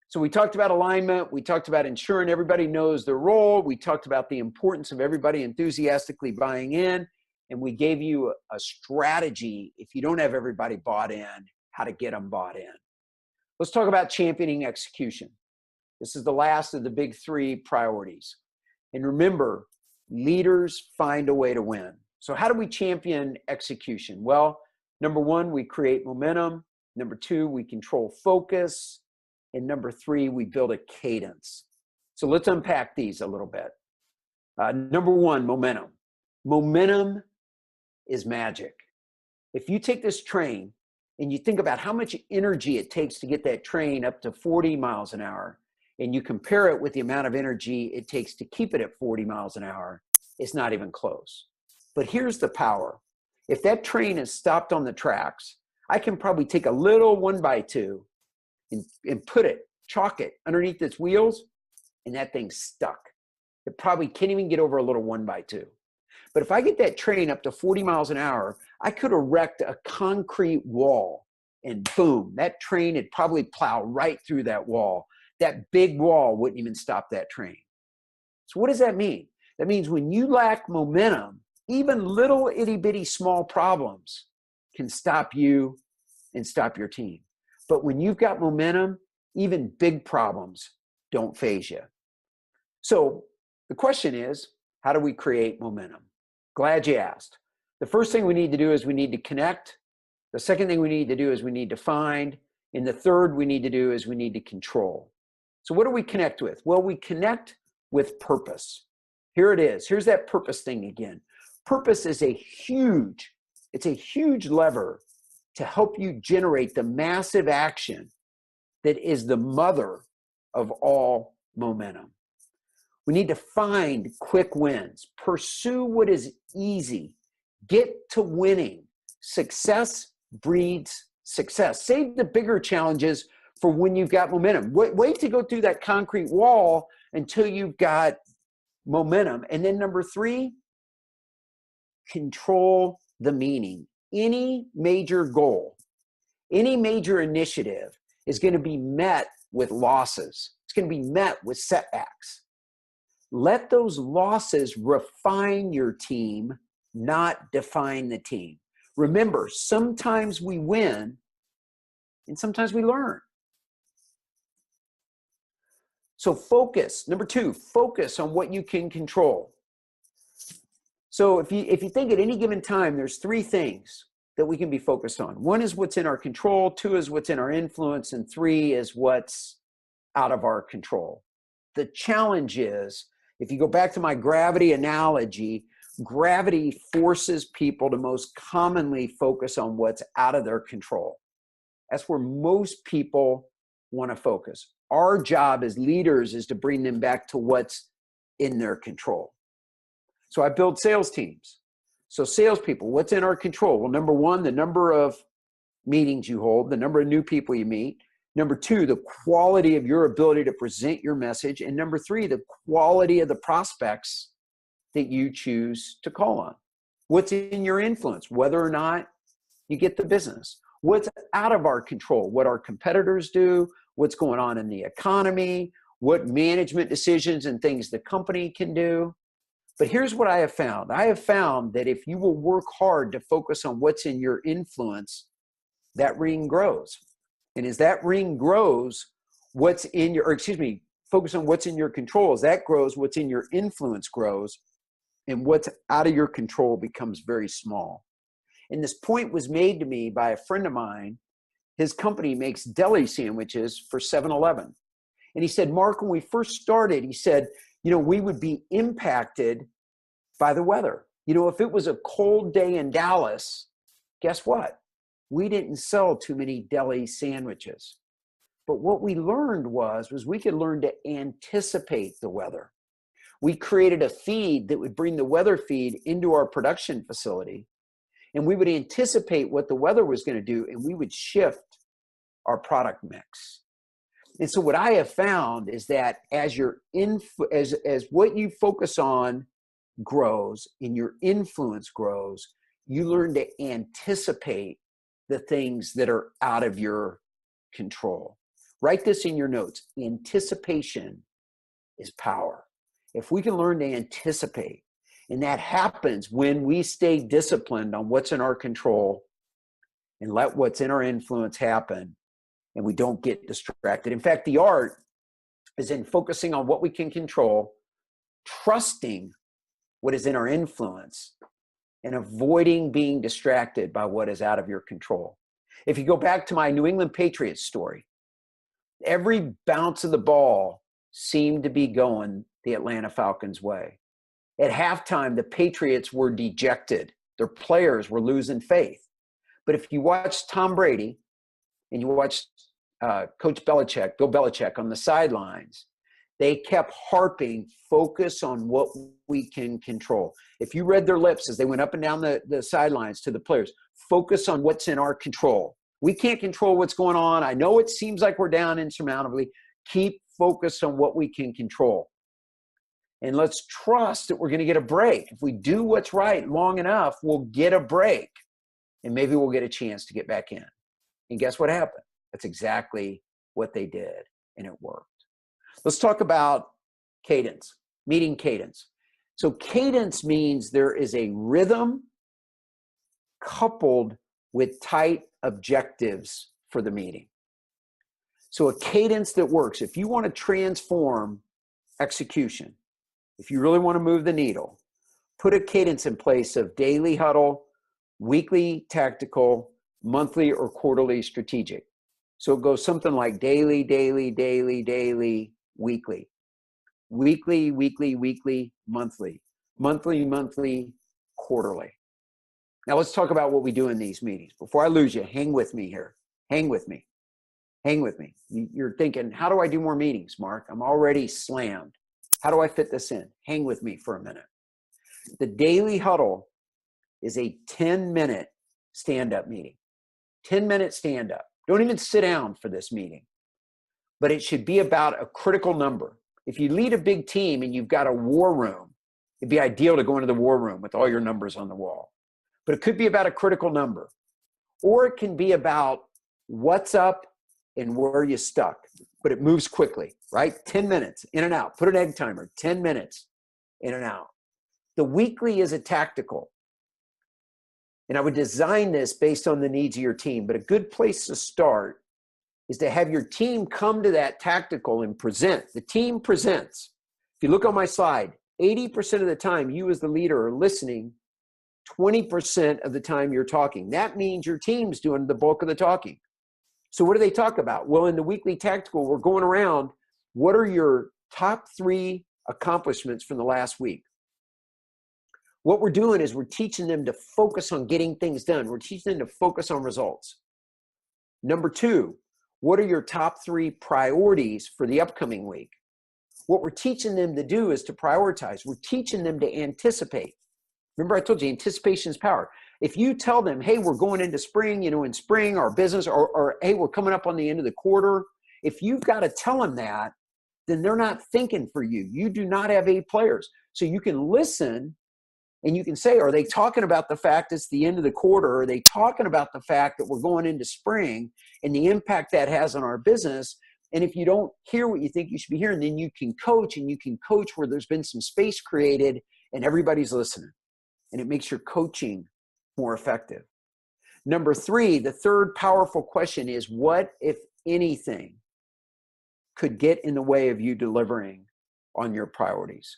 so we talked about alignment. We talked about ensuring everybody knows their role. We talked about the importance of everybody enthusiastically buying in, and we gave you a strategy if you don't have everybody bought in, how to get them bought in. Let's talk about championing execution. This is the last of the big three priorities. And remember, leaders find a way to win. So how do we champion execution? Well, number one, we create momentum. Number two, we control focus. And number three, we build a cadence. So let's unpack these a little bit. Number one, momentum. Momentum is magic. If you take this train and you think about how much energy it takes to get that train up to 40 miles an hour, and you compare it with the amount of energy it takes to keep it at 40 miles an hour, it's not even close. But here's the power. If that train is stopped on the tracks, I can probably take a little 1x2 and put it, chalk it underneath its wheels, and that thing's stuck. It probably can't even get over a little 1x2. But if I get that train up to 40 miles an hour, I could erect a concrete wall and boom, that train would probably plow right through that wall. That big wall wouldn't even stop that train. So what does that mean? That means when you lack momentum, even little itty bitty small problems can stop you and stop your team. But when you've got momentum, even big problems don't faze you. So the question is, how do we create momentum? Glad you asked. The first thing we need to do is we need to connect. The second thing we need to do is we need to find. And the third we need to do is we need to control. So what do we connect with? Well, we connect with purpose. Here it is. Here's that purpose thing again. Purpose is it's a huge lever to help you generate the massive action that is the mother of all momentum. We need to find quick wins. Pursue what is easy. Get to winning. Success breeds success. Save the bigger challenges for when you've got momentum. Wait to go through that concrete wall until you've got momentum. And then number 3, control the meaning. Any major goal, any major initiative is going to be met with losses. It's going to be met with setbacks. Let those losses refine your team, not define the team. Remember, sometimes we win and sometimes we learn. So focus. Number 2, focus on what you can control. So if you think at any given time, there's 3 things that we can be focused on. 1 is what's in our control, 2 is what's in our influence, and 3 is what's out of our control. The challenge is, if you go back to my gravity analogy, gravity forces people to most commonly focus on what's out of their control. That's where most people want to focus. Our job as leaders is to bring them back to what's in their control. So I build sales teams. So salespeople, what's in our control? Well, number 1, the number of meetings you hold, the number of new people you meet. Number 2, the quality of your ability to present your message. And number 3, the quality of the prospects that you choose to call on. What's in your influence, whether or not you get the business. What's out of our control, what our competitors do, what's going on in the economy, what management decisions and things the company can do. But here's what I have found. I have found that if you will work hard to focus on what's in your influence, that ring grows. And as that ring grows, focus on what's in your control. As that grows, what's in your influence grows, and what's out of your control becomes very small. And this point was made to me by a friend of mine. His company makes deli sandwiches for 7-Eleven. And he said, Mark, when we first started, he said, we would be impacted by the weather. If it was a cold day in Dallas, guess what? We didn't sell too many deli sandwiches. But what we learned was we could learn to anticipate the weather. We created a feed that would bring the weather feed into our production facility, and we would anticipate what the weather was going to do, and we would shift our product mix. And so what I have found is that as what you focus on grows and your influence grows, you learn to anticipate the things that are out of your control. Write this in your notes. Anticipation is power. If we can learn to anticipate, and that happens when we stay disciplined on what's in our control and let what's in our influence happen, and we don't get distracted. In fact, the art is in focusing on what we can control, trusting what is in our influence, and avoiding being distracted by what is out of your control. If you go back to my New England Patriots story, every bounce of the ball seemed to be going the Atlanta Falcons' way. At halftime, the Patriots were dejected. Their players were losing faith. But if you watch Tom Brady and you watch Coach Belichick, Bill Belichick on the sidelines, they kept harping, focus on what we can control. If you read their lips as they went up and down the sidelines to the players, focus on what's in our control. We can't control what's going on. I know it seems like we're down insurmountably. Keep focused on what we can control. And let's trust that we're going to get a break. If we do what's right long enough, we'll get a break. And maybe we'll get a chance to get back in. And guess what happened? That's exactly what they did, and it worked. Let's talk about cadence, meeting cadence. So cadence means there is a rhythm coupled with tight objectives for the meeting. So a cadence that works. If you want to transform execution, if you really want to move the needle, put a cadence in place of daily huddle, weekly tactical, monthly or quarterly strategic. So it goes something like daily, daily, daily, daily, weekly, weekly, weekly, weekly, monthly, monthly, monthly, quarterly. Now let's talk about what we do in these meetings. Before I lose you, hang with me here. Hang with me. Hang with me. You're thinking, how do I do more meetings, Mark? I'm already slammed. How do I fit this in? Hang with me for a minute. The daily huddle is a 10-minute stand-up meeting. 10-minute stand-up. Don't even sit down for this meeting. But it should be about a critical number. If you lead a big team and you've got a war room, it'd be ideal to go into the war room with all your numbers on the wall. But it could be about a critical number. Or it can be about what's up and where you stuck. But it moves quickly, right? 10 minutes, in and out. Put an egg timer, 10 minutes, in and out. The weekly is a tactical. And I would design this based on the needs of your team. But a good place to start is to have your team come to that tactical and present. The team presents. If you look on my slide, 80% of the time you as the leader are listening, 20% of the time you're talking. That means your team's doing the bulk of the talking. So what do they talk about? Well, in the weekly tactical, we're going around, what are your top 3 accomplishments from the last week? What we're doing is we're teaching them to focus on getting things done. We're teaching them to focus on results. Number 2, what are your top 3 priorities for the upcoming week? What we're teaching them to do is to prioritize. We're teaching them to anticipate. Remember I told you, anticipation is power. If you tell them, hey, we're going into spring, in spring, our business, or hey, we're coming up on the end of the quarter. If you've got to tell them that, then they're not thinking for you. You do not have A players. So you can listen and you can say, are they talking about the fact it's the end of the quarter? Are they talking about the fact that we're going into spring and the impact that has on our business? And if you don't hear what you think you should be hearing, then you can coach, and you can coach where there's been some space created and everybody's listening. And it makes your coaching more effective. Number 3, the third powerful question is, what, if anything, could get in the way of you delivering on your priorities?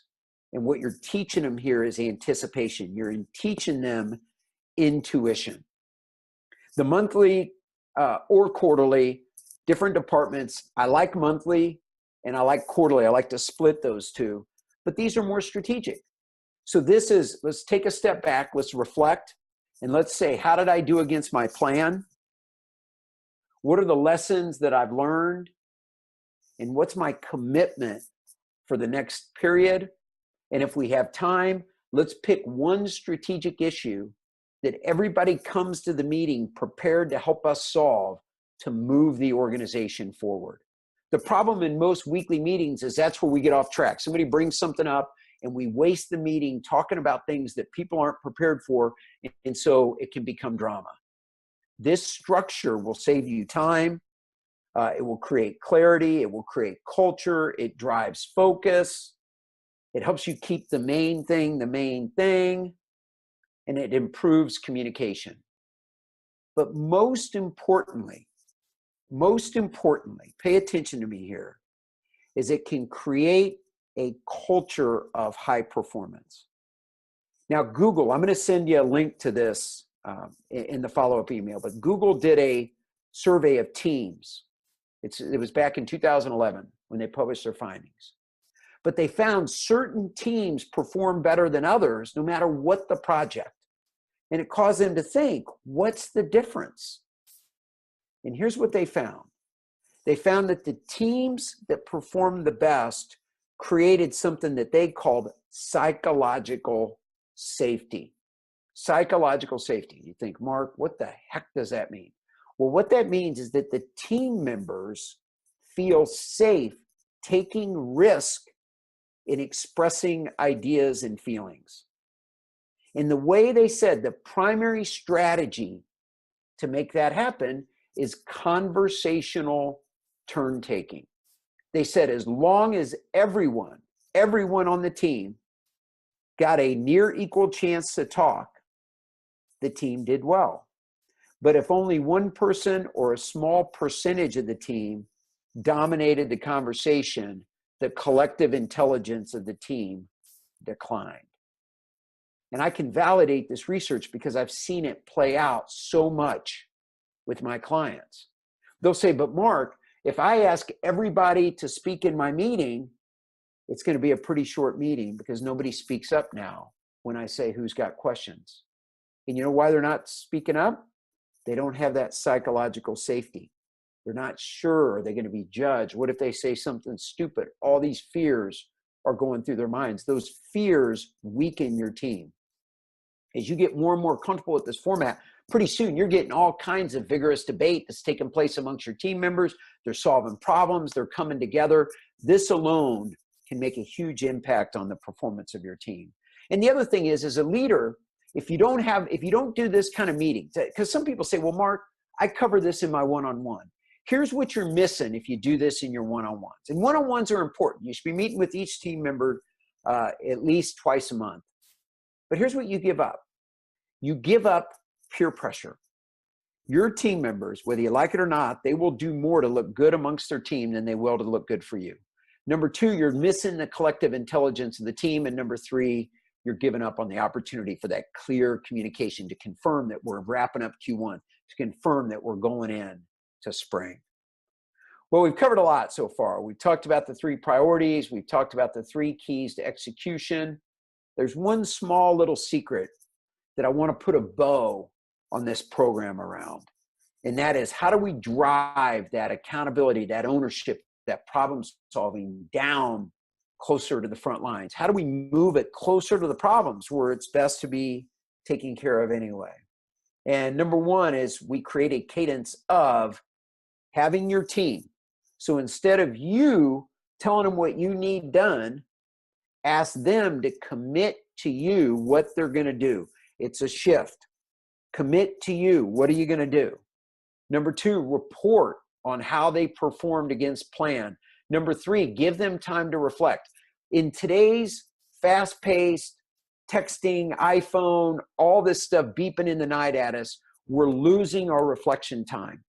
And what you're teaching them here is anticipation. You're teaching them intuition. The monthly or quarterly, different departments. I like monthly and I like quarterly. I like to split those two, but these are more strategic. So this is, let's take a step back, let's reflect, and let's say, how did I do against my plan? What are the lessons that I've learned? And what's my commitment for the next period? And if we have time, let's pick one strategic issue that everybody comes to the meeting prepared to help us solve to move the organization forward. The problem in most weekly meetings is that's where we get off track. Somebody brings something up and we waste the meeting talking about things that people aren't prepared for, and so it can become drama. This structure will save you time. It will create clarity. It will create culture. It drives focus. It helps you keep the main thing, and it improves communication. But most importantly, pay attention to me here, is it can create a culture of high performance. Now, Google, I'm going to send you a link to this in the follow-up email, but Google did a survey of teams. It was back in 2011 when they published their findings. But they found certain teams perform better than others, no matter what the project. And it caused them to think, what's the difference? And here's what they found. They found that the teams that performed the best created something that they called psychological safety. Psychological safety. You think, Mark, what the heck does that mean? Well, what that means is that the team members feel safe taking risk in expressing ideas and feelings. And the way they said the primary strategy to make that happen is conversational turn taking. They said as long as everyone on the team got a near equal chance to talk, the team did well. But if only one person or a small percentage of the team dominated the conversation, the collective intelligence of the team declined. And I can validate this research because I've seen it play out so much with my clients. They'll say, but Mark, if I ask everybody to speak in my meeting, it's going to be a pretty short meeting because nobody speaks up now when I say who's got questions. And you know why they're not speaking up? They don't have that psychological safety. They're not sure they're going to be judged. What if they say something stupid? All these fears are going through their minds. Those fears weaken your team. As you get more and more comfortable with this format, pretty soon you're getting all kinds of vigorous debate that's taking place amongst your team members. They're solving problems. They're coming together. This alone can make a huge impact on the performance of your team. And the other thing is, as a leader, if you don't do this kind of meeting, because some people say, well, Mark, I cover this in my one-on-one. Here's what you're missing if you do this in your one-on-ones. And one-on-ones are important. You should be meeting with each team member at least twice a month. But here's what you give up. You give up peer pressure. Your team members, whether you like it or not, they will do more to look good amongst their team than they will to look good for you. Number two, you're missing the collective intelligence of the team. And number three, you're giving up on the opportunity for that clear communication to confirm that we're wrapping up Q1, to confirm that we're going in to spring. Well, we've covered a lot so far. We've talked about the 3 priorities. We've talked about the 3 keys to execution. There's one small little secret that I want to put a bow on this program around. And that is, how do we drive that accountability, that ownership, that problem solving down closer to the front lines? How do we move it closer to the problems where it's best to be taken care of anyway? And number one is we create a cadence of having your team. So instead of you telling them what you need done, ask them to commit to you what they're going to do. It's a shift. Commit to you. What are you going to do? Number 2, report on how they performed against plan. Number 3, give them time to reflect. In today's fast-paced texting, iPhone, all this stuff beeping in the night at us, we're losing our reflection time.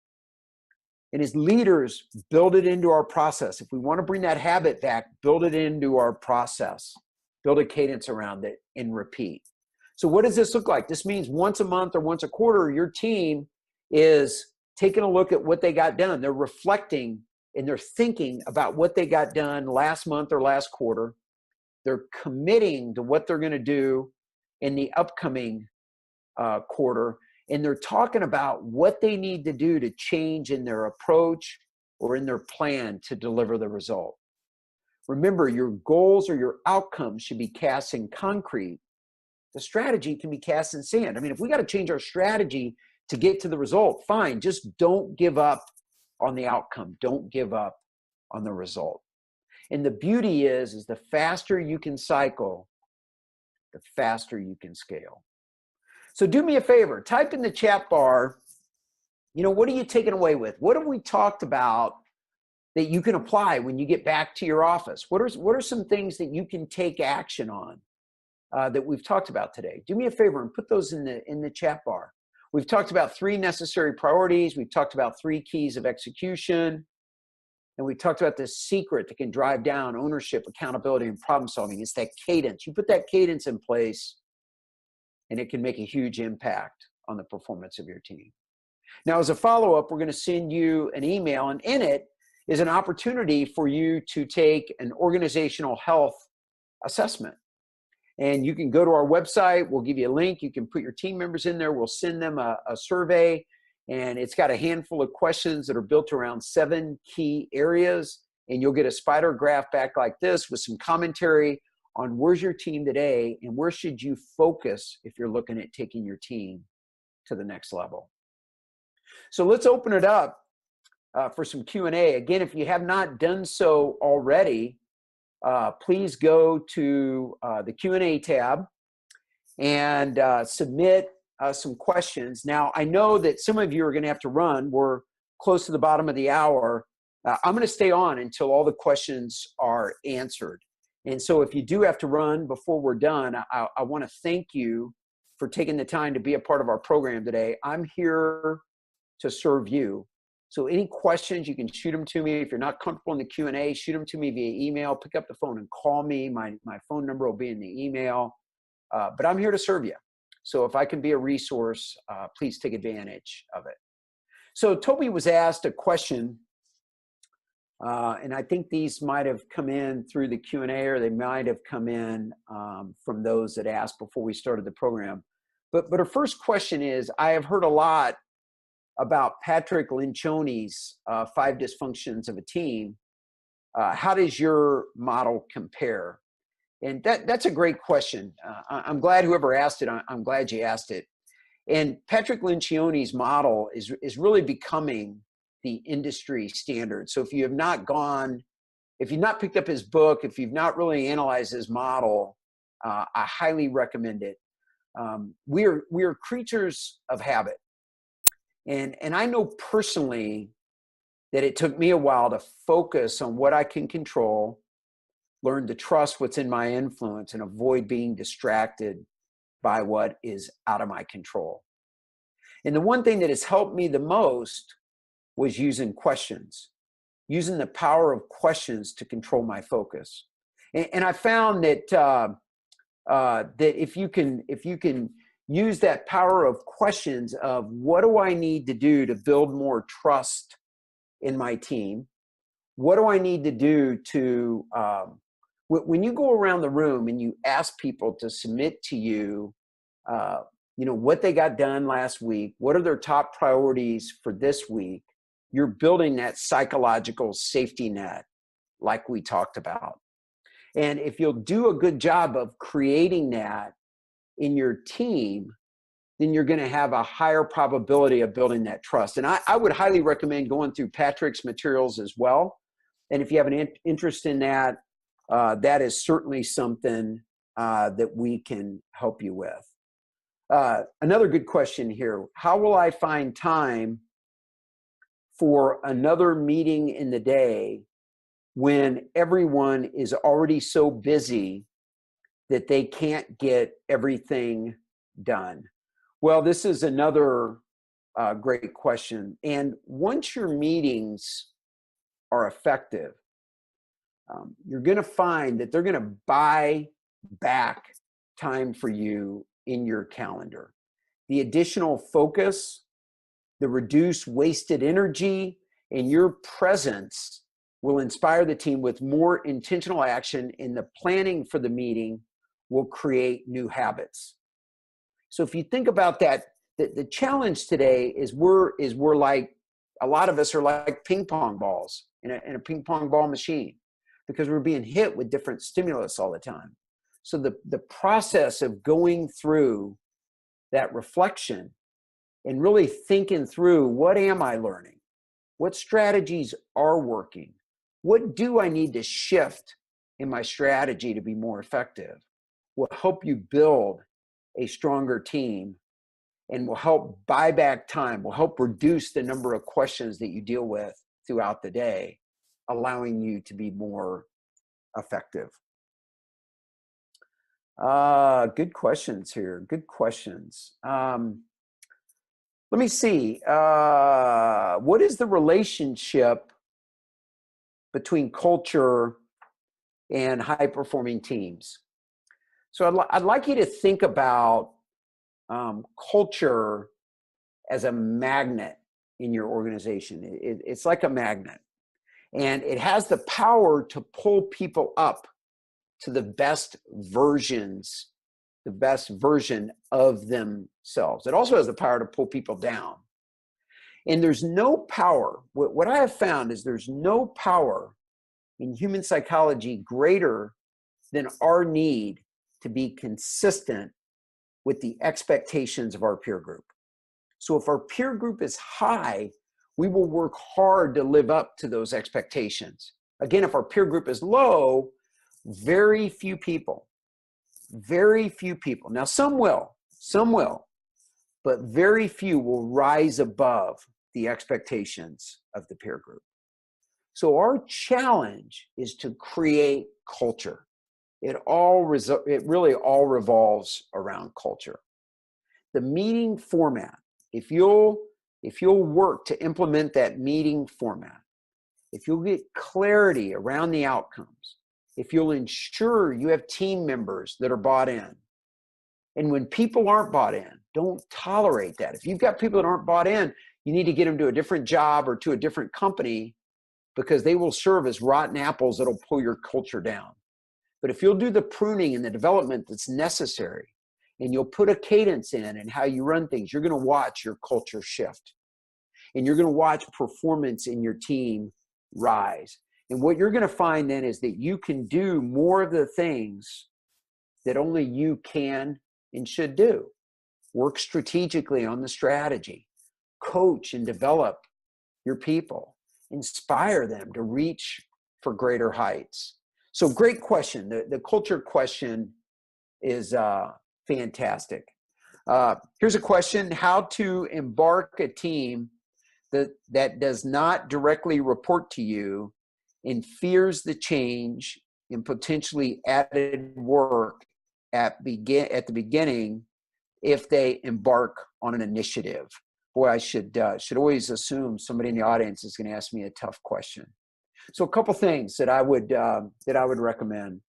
And as leaders, build it into our process. If we want to bring that habit back, build it into our process. Build a cadence around it and repeat. So what does this look like? This means once a month or once a quarter, your team is taking a look at what they got done. They're reflecting and they're thinking about what they got done last month or last quarter. They're committing to what they're going to do in the upcoming quarter. And they're talking about what they need to do to change in their approach or in their plan to deliver the result. Remember, your goals or your outcomes should be cast in concrete. The strategy can be cast in sand. I mean, if we got to change our strategy to get to the result, fine. Just don't give up on the outcome. Don't give up on the result. And the beauty is the faster you can cycle, the faster you can scale. So do me a favor, type in the chat bar, what are you taking away with? What have we talked about that you can apply when you get back to your office? What are some things that you can take action on that we've talked about today? Do me a favor and put those in the chat bar. We've talked about 3 necessary priorities. We've talked about 3 keys of execution. And we talked about this secret that can drive down ownership, accountability, and problem solving. It's that cadence. You put that cadence in place, and it can make a huge impact on the performance of your team. Now, as a follow-up, we're going to send you an email, and in it is an opportunity for you to take an organizational health assessment. And you can go to our website. We'll give you a link. You can put your team members in there. We'll send them a survey, and it's got a handful of questions that are built around 7 key areas, and you'll get a spider graph back like this with some commentary on where's your team today and where should you focus if you're looking at taking your team to the next level. So let's open it up for some Q&A. Again, if you have not done so already, please go to the Q&A tab and submit some questions. Now, I know that some of you are going to have to run. We're close to the bottom of the hour. I'm going to stay on until all the questions are answered. And so if you do have to run before we're done, I want to thank you for taking the time to be a part of our program today. I'm here to serve you. So any questions, you can shoot them to me. If you're not comfortable in the Q&A, shoot them to me via email. Pick up the phone and call me. My phone number will be in the email. But I'm here to serve you. So if I can be a resource, please take advantage of it. So Toby was asked a question, and I think these might have come in through the Q&A, or they might have come in from those that asked before we started the program. But her first question is, I have heard a lot about Patrick Lencioni's 5 dysfunctions of a team. How does your model compare? And that's a great question. I'm glad whoever asked it, I'm glad you asked it. And Patrick Lencioni's model is really becoming the industry standard. So if you've not picked up his book, if you've not really analyzed his model, I highly recommend it. We are creatures of habit. And I know personally that it took me a while to focus on what I can control, learn to trust what's in my influence, and avoid being distracted by what is out of my control. And the one thing that has helped me the most was using questions, using the power of questions to control my focus. And I found that that if you can use that power of questions of what do I need to do to build more trust in my team? What do I need to do to, when you go around the room and you ask people to submit to you, what they got done last week, what are their top priorities for this week, you're building that psychological safety net like we talked about. And if you'll do a good job of creating that in your team, then you're going to have a higher probability of building that trust. And I would highly recommend going through Patrick's materials as well. And if you have an interest in that, that is certainly something that we can help you with. Another good question here. How will I find time for another meeting in the day when everyone is already so busy that they can't get everything done? Well, this is another great question. And once your meetings are effective, you're going to find that they're going to buy back time for you in your calendar. The additional focus, the reduced wasted energy, and your presence will inspire the team with more intentional action, and the planning for the meeting will create new habits. So if you think about that, the challenge today is we're like, a lot of us are like ping pong balls in a ping pong ball machine, because we're being hit with different stimulus all the time. So the process of going through that reflection and really thinking through, what am I learning? What strategies are working? What do I need to shift in my strategy to be more effective? Will help you build a stronger team, and will help buy back time, will help reduce the number of questions that you deal with throughout the day, allowing you to be more effective. Good questions here. Good questions. Let me see. What is the relationship between culture and high-performing teams? So I'd like you to think about culture as a magnet in your organization. It's like a magnet, and it has the power to pull people up to the best version of themselves. It also has the power to pull people down. And there's no power. What I have found is there's no power in human psychology greater than our need to be consistent with the expectations of our peer group. So if our peer group is high, we will work hard to live up to those expectations. Again, if our peer group is low, Very few people, now some will, but very few will rise above the expectations of the peer group. So our challenge is to create culture. It really all revolves around culture. The meeting format, if you'll work to implement that meeting format, if you'll get clarity around the outcomes, if you'll ensure you have team members that are bought in, and when people aren't bought in, don't tolerate that. If you've got people that aren't bought in, you need to get them to a different job or to a different company, because they will serve as rotten apples that'll pull your culture down. But if you'll do the pruning and the development that's necessary, and you'll put a cadence in and how you run things, you're going to watch your culture shift. And you're going to watch performance in your team rise. And what you're going to find then is that you can do more of the things that only you can and should do. Work strategically on the strategy. Coach and develop your people. Inspire them to reach for greater heights. So great question. The culture question is fantastic. Here's a question: how to embark a team that does not directly report to you and fears the change and potentially added work at the beginning if they embark on an initiative. Boy, I should always assume somebody in the audience is going to ask me a tough question. So a couple things that I would recommend.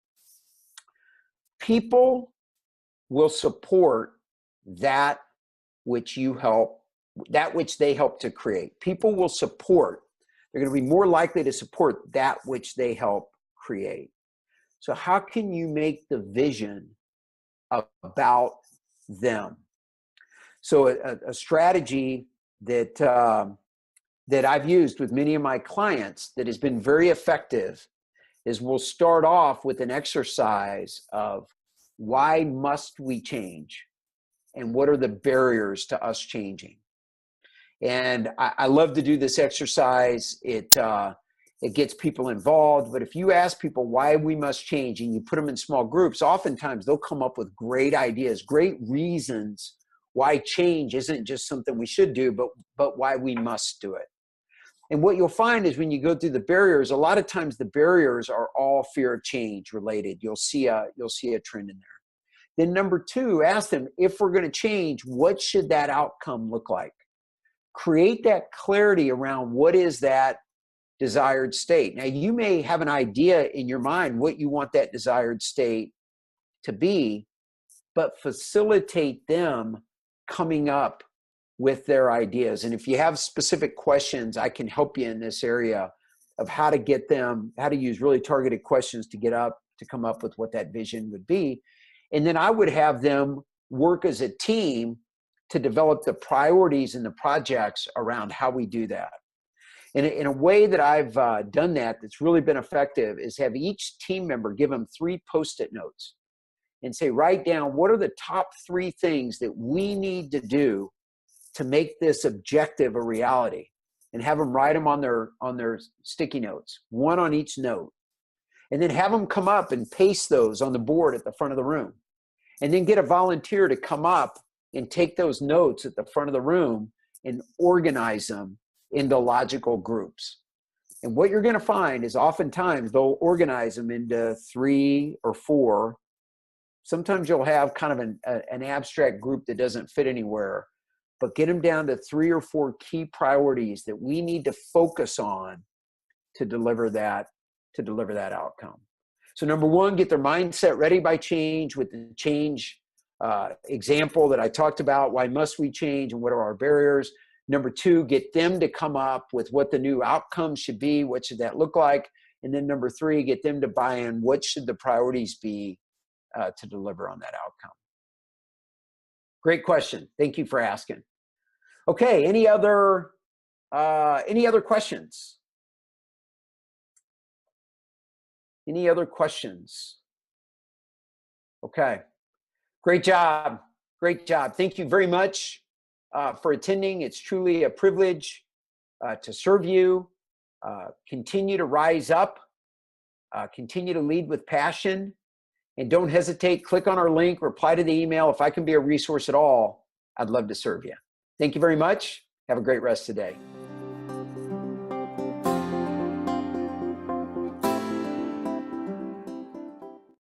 People will support that which they help to create. People will support. They're going to be more likely to support that which they help create. So how can you make the vision about them? So a strategy that I've used with many of my clients that has been very effective is we'll start off with an exercise of why must we change and what are the barriers to us changing. And I love to do this exercise. It gets people involved. But if you ask people why we must change and you put them in small groups, oftentimes they'll come up with great ideas, great reasons why change isn't just something we should do, but why we must do it. And what you'll find is when you go through the barriers, a lot of times the barriers are all fear of change related. You'll see a trend in there. Then number two, ask them, if we're going to change, what should that outcome look like? Create that clarity around what is that desired state. Now, you may have an idea in your mind what you want that desired state to be, but facilitate them coming up with their ideas. And if you have specific questions, I can help you in this area of how to use really targeted questions to come up with what that vision would be. And then I would have them work as a team to develop the priorities and the projects around how we do that. And in a way that I've done that's really been effective is have each team member give them 3 Post-it notes and say, write down what are the top 3 things that we need to do to make this objective a reality, and have them write them on their sticky notes, 1 on each note. And then have them come up and paste those on the board at the front of the room. And then get a volunteer to come up and take those notes at the front of the room and organize them into logical groups. And what you're going to find is oftentimes they'll organize them into 3 or 4. Sometimes you'll have kind of an abstract group that doesn't fit anywhere, but get them down to 3 or 4 key priorities that we need to focus on to deliver that outcome. So number 1, get their mindset ready by change with the change example that I talked about. Why must we change and what are our barriers? Number 2, get them to come up with what the new outcome should be. What should that look like? And then number 3, get them to buy in. What should the priorities be to deliver on that outcome? Great question. Thank you for asking. Okay. Any other questions? Any other questions? Okay. Great job. Great job. Thank you very much for attending. It's truly a privilege to serve you. Continue to rise up Continue to lead with passion, and don't hesitate. Click on our link, reply to the email. If I can be a resource at all, I'd love to serve you. Thank you very much. Have a great rest of the day.